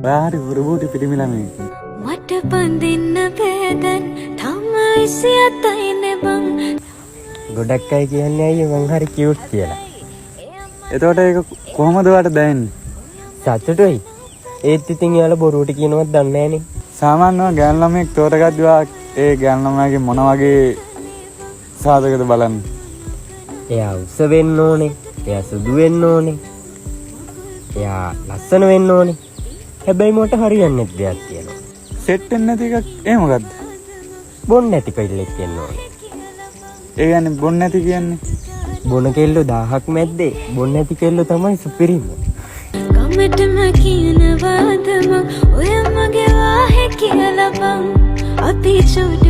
බාහිර උරුබුටි පිටිමිලමේ. මට පඳින්න බෑදන් තමයි සියතයිනේ බං. ගොඩක් අය කියන්නේ අයියේ මං හරි කියුට් කියලා. එතකොට ඒක කොහොමද ඔයාලට දැනෙන්නේ? සතුටුයි. ඒත් ඉතින් එයාලා බොරුවට කියනවත් දන්නේ නැහනේ. සාමාන්‍යව ගෑනු ළමෙක් තෝරගද්දිවා ඒ ගෑනු ළමයාගේ මොන වගේ සාධකද බලන්න. එයා උස වෙන්න ඕනේ. එයා සුදු වෙන්න ඕනේ. එයා ලස්සන වෙන්න ඕනේ. හැබැයි මට හරියන්නේ නැති දෙයක් තියෙනවා. සෙට් වෙන්නේ නැති එකක් ඒ මොකද්ද? බොන්න නැති කෙල්ලෙක් වෙන්න ඕනේ. ඒ කියන්නේ බොන්නේ නැති කියන්නේ බොන කෙල්ලෝ 1000ක් මැද්දේ බොන්න නැති කෙල්ලෝ තමයි සුපිරිම. කමටම කියනවාද මං ඔය මගේ වාහේ කියලා බං. අපි චුඩ